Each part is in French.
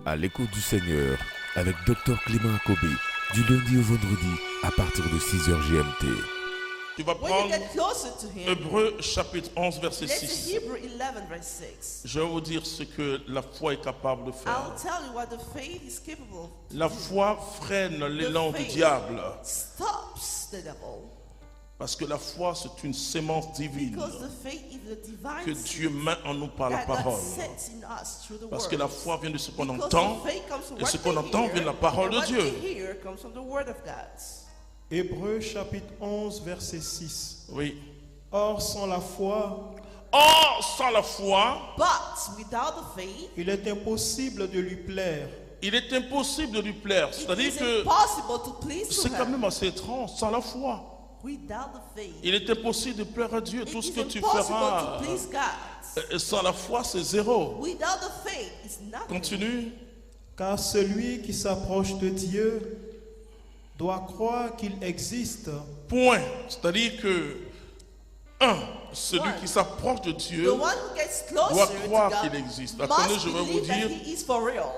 À l'écoute du Seigneur, avec Dr Clément Akobé, du lundi au vendredi, à partir de 6h GMT. Tu vas When you prendre get closer to him, Hébreux chapitre 11 verset let's say 6. Hebrew 11 verse 6. Je vais vous dire ce que la foi est capable de faire. I'll tell you what the faith is capable of. La foi freine l'élan du diable. Stops the devil. Parce que la foi, c'est une sémence divine Because the faith is the divine que Dieu met en nous par la that God parole. sets in us through the Parce word. que la foi vient de ce qu'on Because entend, the faith comes from et what ce qu'on we entend hear, vient de la parole and de what Dieu. we hear comes from the word of God. Hébreux chapitre 11 verset 6. Oui. Or sans la foi, Or, sans la foi, But without the faith, il est impossible de lui plaire. il est impossible de lui plaire. it C'est-à-dire is que impossible to please c'est to quand him. même assez étrange. Sans la foi, Without the faith, il est impossible de plaire à Dieu. it Tout ce is que tu impossible feras to please God. sans la foi, c'est zéro. Without the faith, it's nothing. Continue. Car celui qui s'approche de Dieu doit croire qu'il existe Point. C'est-à-dire que, celui qui s'approche de Dieu The one who gets closer doit to croire God qu'il existe. Attendez, must je vais vous believe that dire he is for real.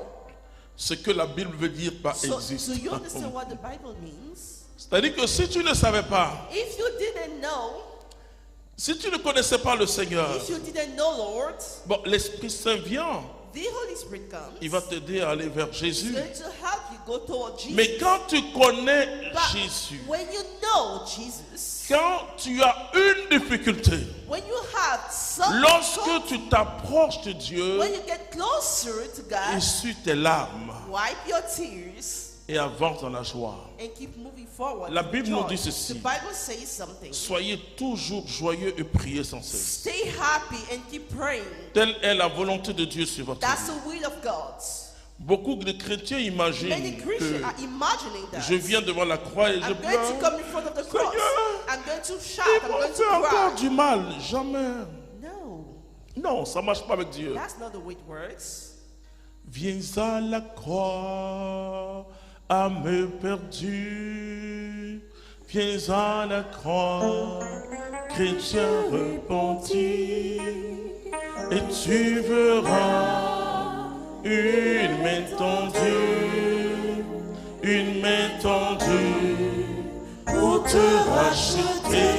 ce que la Bible veut dire par So existe. do you understand what the Bible means? C'est-à-dire que si tu ne savais pas, If you didn't know, si tu ne connaissais pas le Seigneur, if you didn't know, Lord, bon, l'Esprit Saint vient, the Holy Spirit comes. il va t'aider à aller vers It's Jésus. going to help you go toward Jesus. Mais quand tu connais But Jésus, when you know Jesus, quand tu as une difficulté, when you have some, lorsque tu t'approches de Dieu, when you get closer to God, essuie tes larmes wipe your tears et avance dans la joie. and keep moving forward. La with Bible joy. nous dit ceci. The Bible says something. Soyez toujours joyeux et priez sans cesse. Stay happy and keep praying. Telle est la volonté de Dieu sur votre That's vie. the will of God. Beaucoup de chrétiens Many imaginent Christians que are imagining that. je viens devant la croix et je I'm going to pleure. come in front of the cross. Seigneur, I'm going to shout. Ils I'm m'ont going fait to encore cry. du mal. Jamais. No, Non, ça ne marche pas avec Dieu. that's not the way it works. Viens à la croix, âme perdue. Viens à la croix, chrétien repenti. Et tu verras une main tendue pour te racheter.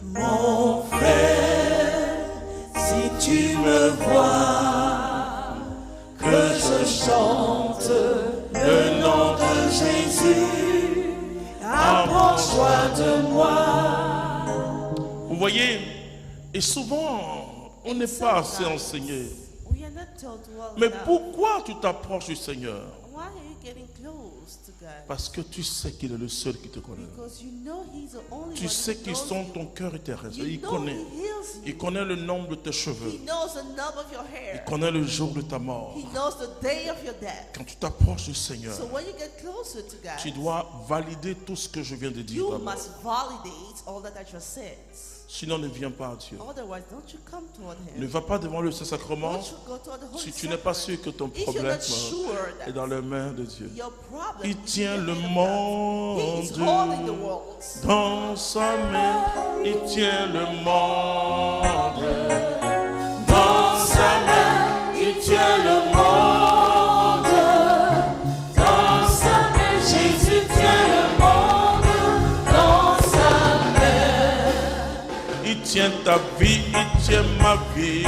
Mon frère, si tu me vois, que je chante le nom de Jésus, approche-toi de moi. Vous voyez, et souvent, on n'est pas assez enseigné. We are not told well Mais enough. pourquoi tu t'approches du Seigneur? Why are you getting close to God? Parce que tu sais qu'il est le seul qui te connaît. Because you know He's the only Tu one sais who qu'il knows sonde you. ton cœur et tes raisons. You Il know connaît. He heals Il you. connaît le nombre de tes cheveux. He knows the number of your hair. Il connaît le jour de ta mort. He knows the day of your death. Quand tu t'approches du Seigneur, So when you get closer to God, tu dois valider tout ce que je viens de dire. you d'abord. must validate all that I just said. Sinon, ne viens pas à Dieu. Otherwise, don't you come toward Ne Him. va pas devant le Saint-Sacrement Don't you go toward the Holy si tu n'es pas sûr que ton If you're problème not sure est that dans les mains de Dieu. your problem Il is tient in the le hand of God. He monde is holding the world. dans sa main. Il tient le monde dans sa main. Il tient le monde dans sa main. Jésus tient le monde dans sa main. Il tient ta vie, il tient ma vie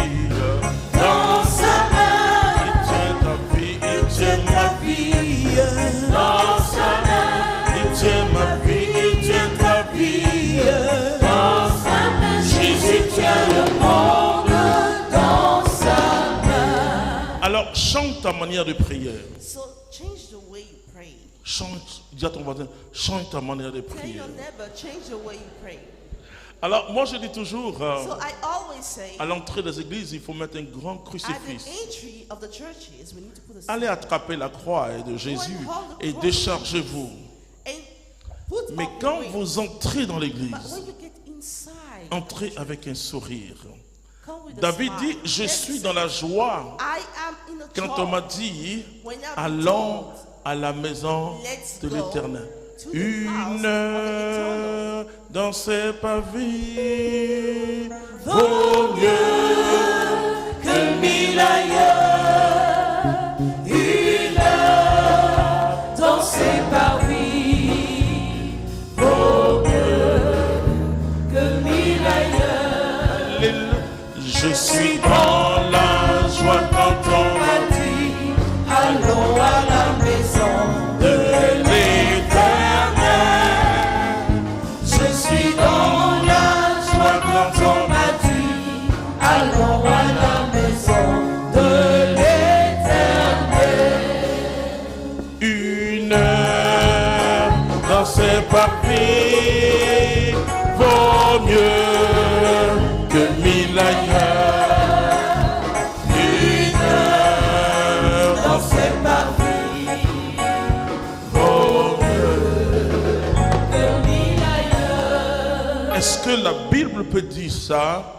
dans sa main. Il tient ta vie, il tient ma vie dans sa main. Il tient ma vie, il tient ta vie dans sa main. Jésus tient le monde dans sa main. Alors chante ta manière de prière. So change the way you pray. Chante, dis à ton voisin, change ta manière de Tell prier. your neighbor, change the way you pray. Alors moi je dis toujours, So I always say, à l'entrée des églises, il faut mettre un grand at the crucifix. entry of the churches, we need to put a Allez attraper la croix de Jésus et déchargez-vous. and put Mais up the quand way. vous entrez dans But l'église, when you get inside, entrez avec un sourire. come with a David smile. dit, je Let's suis say, dans la joie I am in a quand joy. on m'a dit, When I'm allons told, à la maison let's de go l'Éternel. to the Une house of the heure dans ses pavés vaut mieux que 1000 ailleurs. Je suis dans la joie quand on m'a dit allons à la maison de l'Éternel. Je suis dans la joie quand on m'a dit allons à la maison de l'Éternel. Une heure dans ses parvis vaut mieux que 1000 ailleurs. Une heure dans ses parvis vaut mieux Que mille ailleurs. Est-ce que la Bible peut dire ça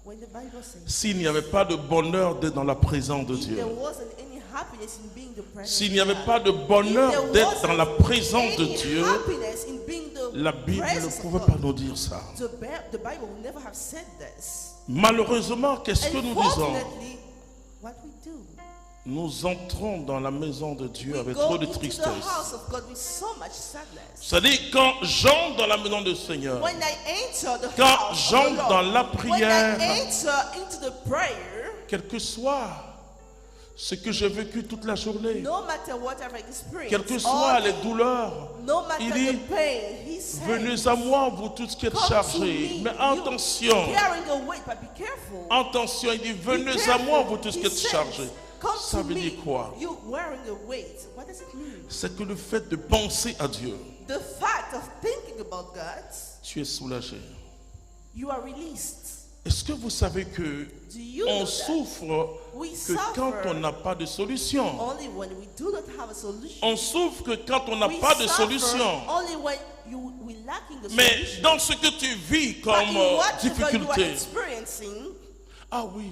When the Bible says s'il n'y avait pas de bonheur d'être dans la présence de if Dieu? there wasn't any happiness in being the presence S'il n'y avait of pas God, de bonheur if there d'être dans la wasn't présence de any Dieu, happiness in being the la Bible ne presence of pouvait God, pas nous dire ça. the Bible would never have said this. Malheureusement, qu'est-ce que nous disons? Unfortunately, what we do, Nous entrons dans la maison de Dieu we avec go trop de into the tristesse. house of God with so much sadness. C'est-à-dire, quand j'entre dans la maison du Seigneur, When I enter the quand house of the j'entre Lord, dans la when prière, I enter into the prayer, quel que soit ce que j'ai vécu toute la journée, no matter what I've experienced, quelles que soient all les day, douleurs, no matter il dit, the pain, he says, venez à moi, vous tous qui êtes come to chargés. me, Mais you attention, carrying a weight, but be careful. attention, il dit, Be venez à careful. moi, vous tous He qui êtes says, chargés. come Ça to veut me, dire quoi? you wearing a weight. What does it mean? C'est que le fait de penser à Dieu, The fact of thinking about God, tu es soulagé. you are released. Est-ce que vous savez que Do you on know that? souffre We que quand suffer on n'a pas de solution? only when we do not have a solution. On souffre que quand on n'a We pas de suffer solution. only when we lacking a Mais solution. dans ce que tu vis But comme in whatever you are difficulté, experiencing, ah oui,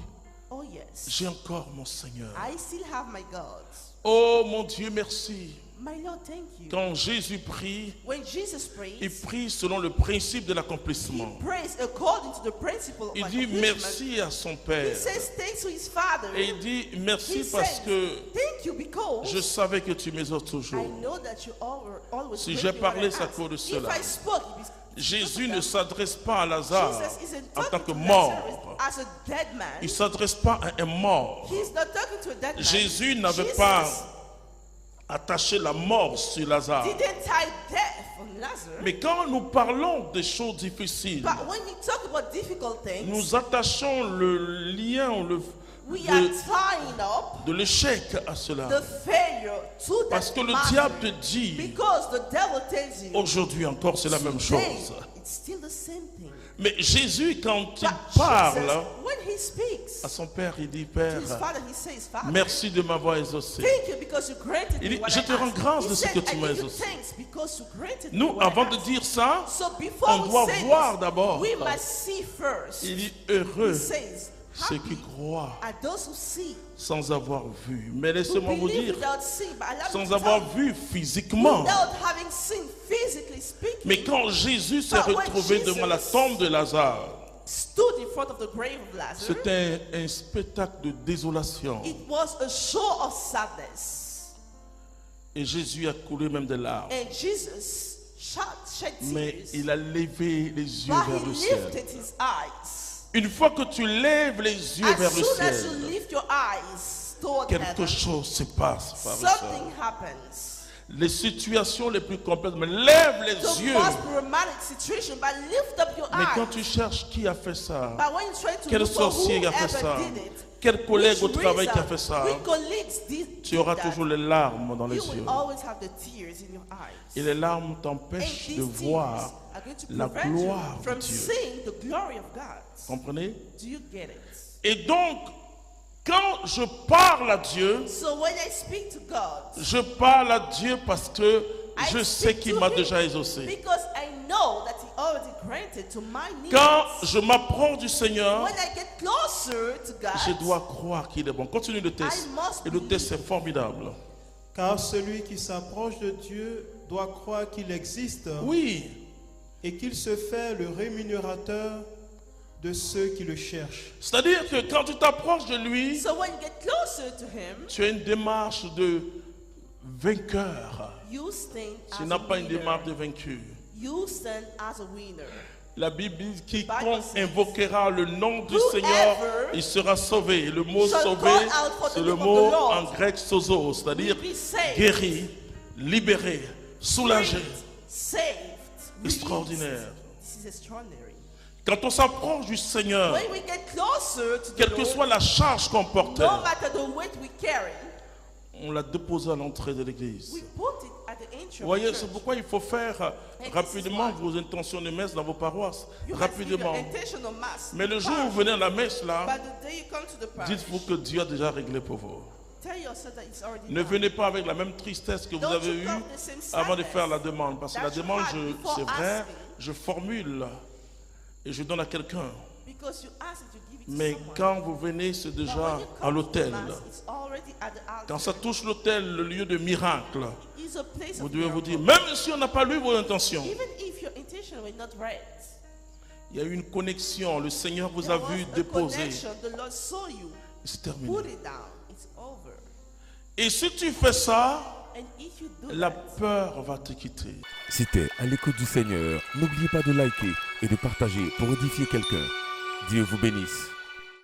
oh yes, j'ai encore mon Seigneur. I still have my God. Oh mon Dieu, merci. My Lord, thank you. Quand Jésus prie, When Jesus prays, il prie selon le principe de he l'accomplissement. prays according to the principle of Il dit accomplishment. merci à son He Père. says thanks to his Father. Et il dit He merci says, parce que thank you because je savais que tu m'exauces I toujours. know that you always Si bring j'ai me what parlé, I c'est à ask. cause de If cela. I spoke, it is Jésus ne s'adresse pas à Lazare Jesus isn't en tant talking que to mort. Lazarus as a dead man. Il ne s'adresse pas à un mort. He's not talking to a dead man. Jésus n'avait Jesus pas attaché la mort sur Lazare. didn't tie death on Lazarus. Mais quand nous parlons des choses difficiles, But when we talk about difficult things, nous attachons le lien we are tying up de l'échec à cela. the failure to Parce que that le matter. diable te dit, Because the devil tells you, aujourd'hui encore c'est la même chose. today, it's still the same thing. Mais Jésus, quand il But parle Jesus, when he speaks à son Père, il dit, to Père, his Father, he says, Father, merci de m'avoir exaucé. thank you because you granted Il me dit, what je I te rends asked. grâce He de ce said, que tu I m'as give you exaucé. thanks because you granted me Nous, what I avant de asked. dire ça, So before on we doit say voir this, d'abord. we must see first. Il dit, He heureux says, ceux happy qui croient are those who see, sans avoir vu. Mais who laissez-moi vous believe dire, without seeing, but allow me sans to avoir tell you, vu physiquement. without having seen physically speaking, Mais quand Jésus s'est But when retrouvé Jesus devant la tombe de Lazare, stood in front of the grave of Lazarus, c'était un spectacle de désolation. it was a show of sadness. Et Jésus a coulé même des larmes. And Jesus shed Mais tears, il a levé les yeux but vers he le ciel. lifted his eyes. Une fois que tu lèves les yeux As vers le soon as you ciel, lift your eyes toward quelque heaven, chose se passe, frères et sœurs. something happens. Les situations les plus complexes, mais lève les The yeux. most problematic situation, but lift up your Mais quand eyes. tu cherches qui a fait ça, But when you try to quel look for sorcier a fait whoever ça, did it, quel collègue au which travail qui a reason, fait ça, which colleagues did tu auras that, toujours les larmes dans les you yeux. will always have the tears in your eyes. Et les larmes And t'empêchent these de tears voir are going to la prevent gloire you de from Dieu. seeing the glory of God. Comprenez? Do you get it? Et donc, quand je parle à Dieu, So when I speak to God, je parle à Dieu parce que I je sais speak qu'il to m'a him déjà exaucé. because I know that He already granted to my needs. Quand je m'approche du Seigneur, When I get closer to God, je dois croire qu'il est bon. Continue le test. I must Et le test est formidable. Car celui qui s'approche de Dieu doit croire qu'il existe Oui, et qu'il se fait le rémunérateur de ceux qui le cherchent. c'est-à-dire que quand tu t'approches de lui, so when you get closer to Him, tu as une démarche de vainqueur. you stand Tu as n'as a pas une winner. démarche de vaincu. You stand as a winner. La Bible dit Bible quiconque says, invoquera le nom du whoever Seigneur, il sera sauvé. Le mot shall sauvé, call out for the c'est le name of mot the Lord en grec sozo, c'est-à-dire will be saved. guéri, libéré, soulagé. Saved. Extraordinaire. This is extraordinary. Quand on s'approche du Seigneur, When we get closer to the quelle que Lord, soit la charge qu'on portait, no matter the weight we carry, on l'a déposé à l'entrée de l'église. we put it at the entry Vous voyez, of the c'est church. pourquoi il faut faire this is rapidement why vos intentions de messe dans vos paroisses. You have to give your Rapidement. intention of mass. Mais le jour où vous venez à la messe, là, But the day you come to the parish, dites-vous que Dieu a déjà réglé pour vous. tell yourself that it's already Ne done. venez pas avec la même tristesse que vous Don't avez you eue come the same avant de sadness faire la demande. Parce que la that you demande, had before c'est vrai, asking. je formule et je donne à quelqu'un. Because you ask it, you give it to Mais someone. quand vous venez, c'est But déjà when you à come to the l'autel. mass, it's already at the altar. Quand ça touche l'autel, le lieu de miracle, It's a place vous of devez vous dire, miracle. même si on n'a pas lu vos intentions, Even if your intention were not right, il y a eu une connexion. Le Seigneur vous there a was vu a déposer. connection. The Lord saw you. C'est terminé. Put it down. It's over. Et si tu fais ça, And if you do la that, peur va te quitter. C'était À l'écoute du Seigneur. N'oubliez pas de liker et de partager pour édifier quelqu'un. Dieu vous bénisse.